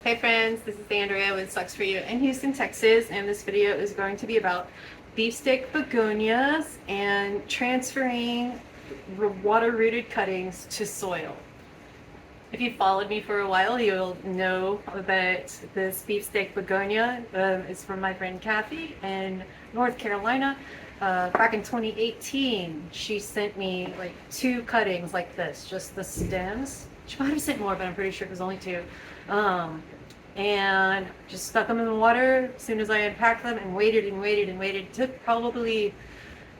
Hey friends, this is Andrea with Sucs for You in Houston, Texas, and this video is going to be about beefsteak begonias and transferring water-rooted cuttings to soil. If you followed me for a while, you'll know that this beefsteak begonia is from my friend Kathy in North Carolina. Back in 2018, she sent me like 2 cuttings like this, just the stems. She might have sent more, but I'm pretty sure it was only 2. And just stuck them in the water as soon as I unpacked them and waited and waited and waited. It took probably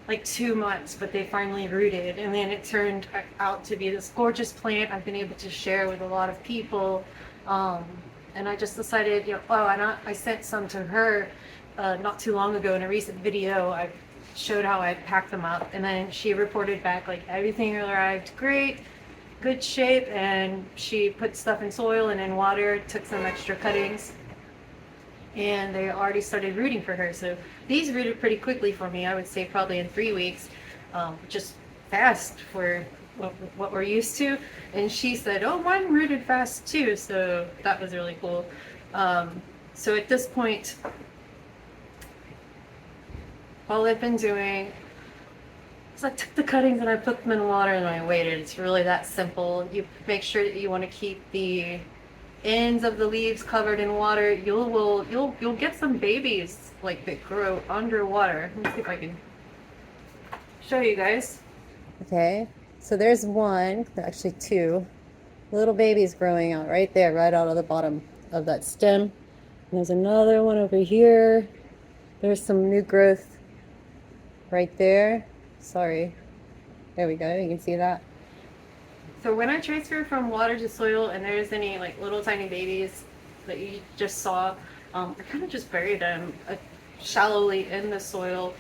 like 2 months, but they finally rooted, and then it turned out to be this gorgeous plant I've been able to share with a lot of people. And I just decided, I sent some to her not too long ago in a recent video. I showed how I packed them up, and then she reported back like everything arrived great, good shape, and she put stuff in soil and in water, took some extra cuttings, and they already started rooting for her. So these rooted pretty quickly for me. I would say probably in 3 weeks, just fast for what we're used to. And she said, oh, mine rooted fast too, so that was really cool. So at this point, all I've been doing is I took the cuttings and I put them in water and I waited. It's really that simple. You make sure that you want to keep the ends of the leaves covered in water. You'll get some babies like that grow underwater. Let me see if I can show you guys. Okay, so there's one, actually 2 little babies growing out right there, right out of the bottom of that stem. And there's another one over here. There's some new growth right there. Sorry, there we go, you can see that. So when I transfer from water to soil and there's any like little tiny babies that you just saw, I kind of just bury them shallowly in the soil.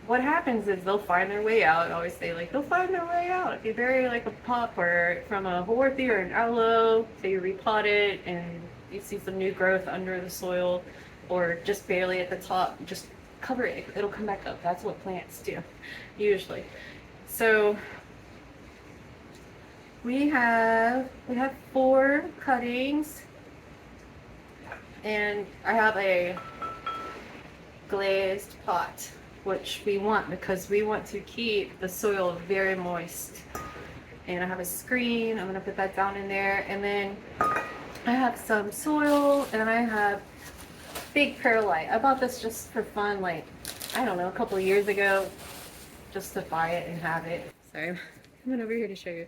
What happens is they'll find their way out. I always say like they'll find their way out. If you bury like a pop or from a Haworthia or an aloe, so you repot it and you see some new growth under the soil or just barely at the top, just cover it. It'll come back up. That's what plants do usually. So we have 4 cuttings, and I have a glazed pot, which we want because we want to keep the soil very moist. And I have a screen. I'm gonna put that down in there, and then I have some soil, and I have big perlite. I bought this just for fun, like I don't know, a couple of years ago, just to buy it and have it. Sorry, I'm coming over here to show you.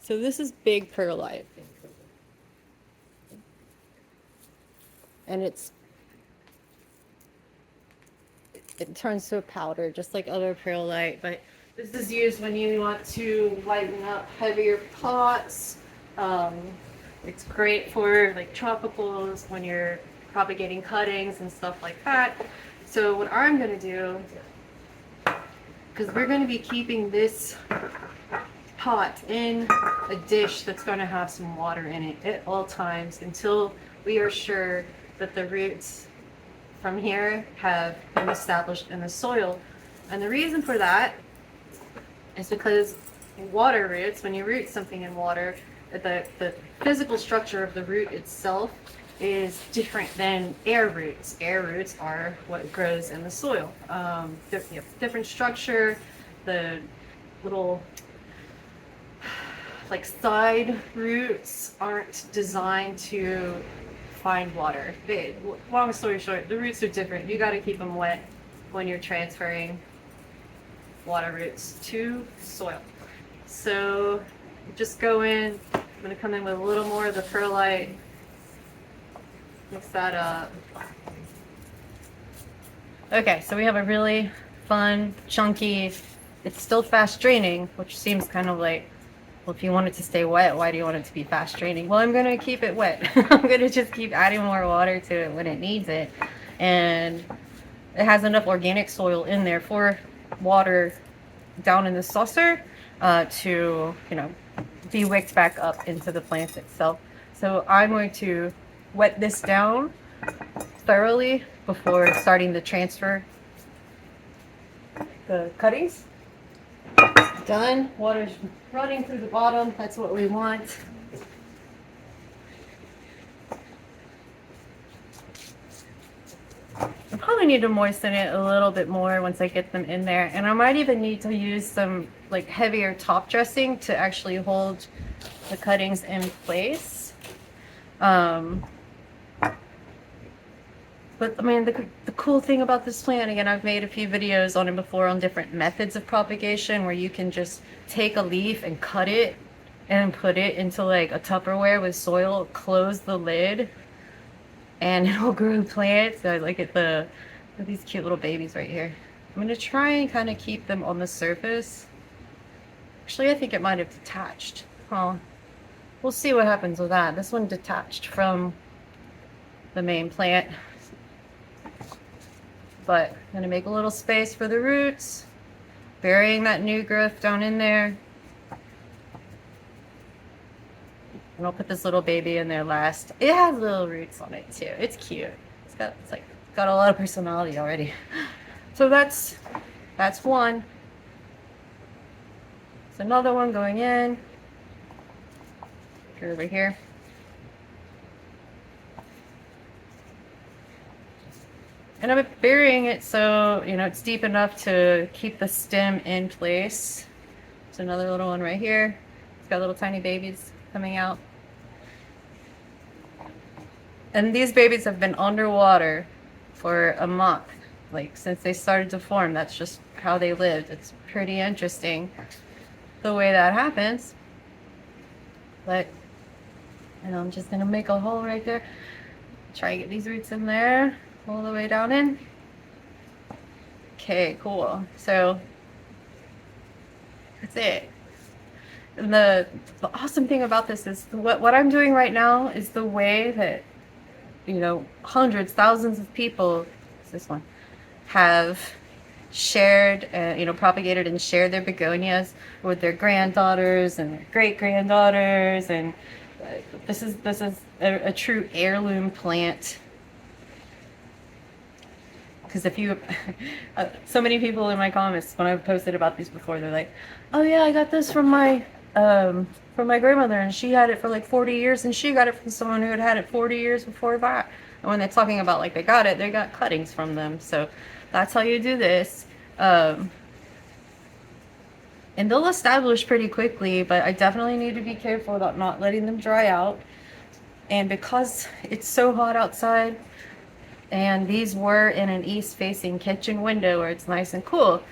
So this is big perlite, and it turns to a powder just like other perlite, but this is used when you want to lighten up heavier pots. It's great for like tropicals when you're propagating cuttings and stuff like that. So what I'm going to do, because we're going to be keeping this pot in a dish that's going to have some water in it at all times until we are sure that the roots from here have been established in the soil. And the reason for that is because water roots, when you root something in water, the physical structure of the root itself is different than air roots. Air roots are what grows in the soil. Different structure, the little like side roots aren't designed to find water. Long story short, the roots are different. You got to keep them wet when you're transferring water roots to soil. So just go in. I'm going to come in with a little more of the perlite. Mix that up. Okay, so we have a really fun, chunky, it's still fast draining, which seems kind of like, well, if you want it to stay wet, why do you want it to be fast draining? Well, I'm going to keep it wet. I'm going to just keep adding more water to it when it needs it. And it has enough organic soil in there for water down in the saucer to, be wicked back up into the plant itself. So I'm going to wet this down thoroughly before starting the transfer. The cuttings. Done. Water's running through the bottom. That's what we want. probably need to moisten it a little bit more once I get them in there. And I might even need to use some like heavier top dressing to actually hold the cuttings in place. But I mean, the cool thing about this plant, again, I've made a few videos on it before on different methods of propagation where you can just take a leaf and cut it and put it into like a Tupperware with soil, close the lid, and it'll grow plants. So I like it, these cute little babies right here. I'm gonna try and kind of keep them on the surface. Actually, I think it might have detached. Well, we'll see what happens with that. This one detached from the main plant. But I'm gonna make a little space for the roots, burying that new growth down in there. And I'll put this little baby in there last. It has little roots on it too. It's cute. It's got a lot of personality already. So that's one. There's another one going in. Over here. And I'm burying it so, you know, it's deep enough to keep the stem in place. There's another little one right here. It's got little tiny babies coming out. And these babies have been underwater for a month, like since they started to form. That's just how they lived. It's pretty interesting the way that happens. But, and I'm just gonna make a hole right there. Try and get these roots in there. All the way down in. Okay, cool. So that's it. And the awesome thing about this is what I'm doing right now is the way that, you know, hundreds, thousands of people, this one, have shared, you know, propagated and shared their begonias with their granddaughters and their great granddaughters, and this is a true heirloom plant. Because if you, so many people in my comments when I've posted about these before, they're like, "Oh yeah, I got this from my grandmother, and she had it for like 40 years, and she got it from someone who had had it 40 years before that." And when they're talking about like they got it, they got cuttings from them. So that's how you do this. And they'll establish pretty quickly, but I definitely need to be careful about not letting them dry out. And because it's so hot outside, and these were in an east-facing kitchen window where it's nice and cool,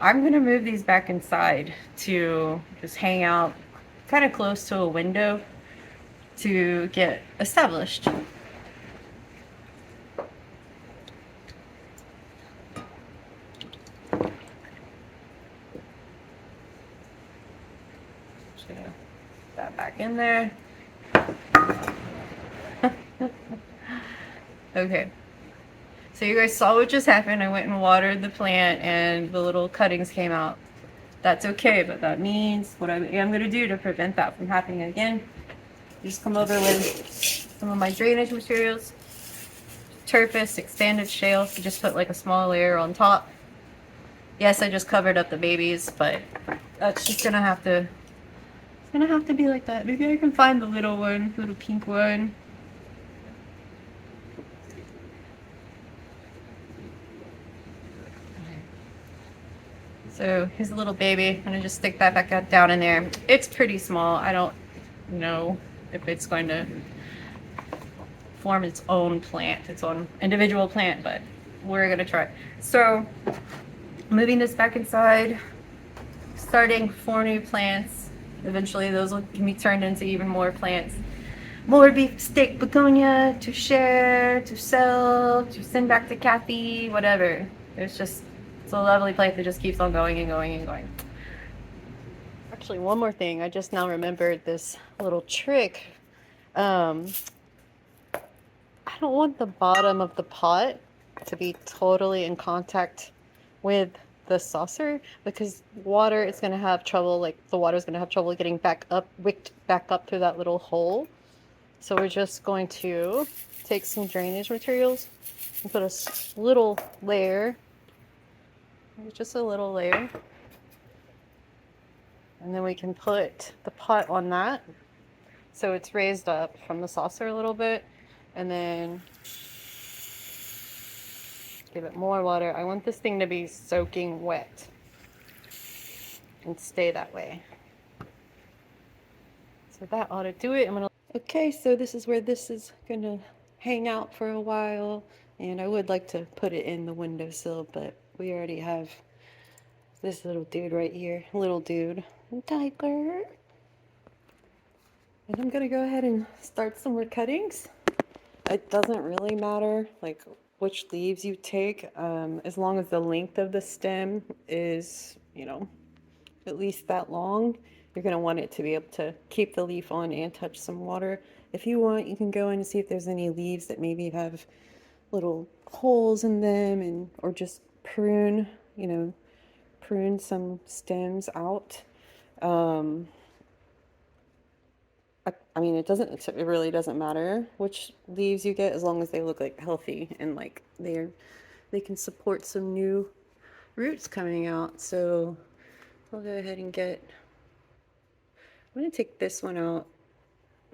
I'm gonna move these back inside to just hang out kind of close to a window to get established. Just gonna put that back in there. Okay. So you guys saw what just happened. I went and watered the plant and the little cuttings came out. That's okay, but that means what I am going to do to prevent that from happening again, just come over with some of my drainage materials, turfus, expanded shale. So just put like a small layer on top. Yes, I just covered up the babies, but that's just going to have to, it's going to have to be like that. Maybe I can find the little one, little pink one. So here's a little baby. I'm gonna just stick that back down in there. It's pretty small. I don't know if it's going to form its own plant, its own individual plant, but we're gonna try. So moving this back inside, starting 4 new plants. Eventually those can be turned into even more plants. More beefsteak begonia to share, to sell, to send back to Kathy, whatever. It's a lovely plant that just keeps on going and going and going. Actually, one more thing. I just now remembered this little trick. I don't want the bottom of the pot to be totally in contact with the saucer, because water is going to have trouble, like the water is going to have trouble getting wicked back up through that little hole. So we're just going to take some drainage materials and put a little layer, just a little layer, and then we can put the pot on that so it's raised up from the saucer a little bit, and then Give it more water. I want this thing to be soaking wet and stay that way. So that ought to do it. Okay, so this is where this is gonna hang out for a while, and I would like to put it in the windowsill, but we already have this little dude right here. Little dude. Tiger. And I'm gonna go ahead and start some more cuttings. It doesn't really matter like which leaves you take, as long as the length of the stem is, you know, at least that long. You're going to want it to be able to keep the leaf on and touch some water. If you want, you can go in and see if there's any leaves that maybe have little holes in them, and or just prune, you know, prune some stems out. I mean, it really doesn't matter which leaves you get, as long as they look like healthy and like they can support some new roots coming out. So I'll go ahead and I'm going to take this one out.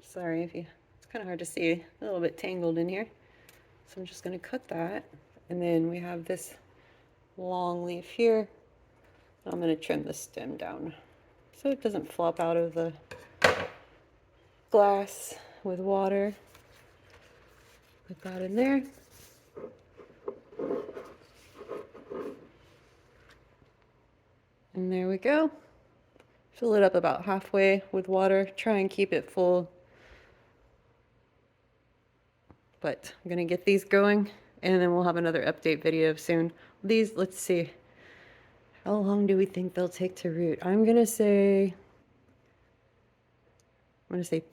Sorry it's kind of hard to see, a little bit tangled in here. So I'm just going to cut that. And then we have this long leaf here. I'm going to trim the stem down so it doesn't flop out of the glass with water. Put that in there. And there we go. Fill it up about halfway with water. Try and keep it full. But I'm going to get these going, and then we'll have another update video soon. These, let's see. How long do we think they'll take to root? I'm going to say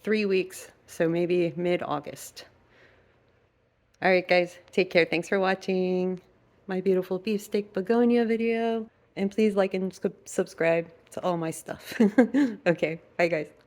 3 weeks, so maybe mid-August. All right, guys, take care. Thanks for watching my beautiful beefsteak begonia video. And please like and subscribe to all my stuff. Okay, bye, guys.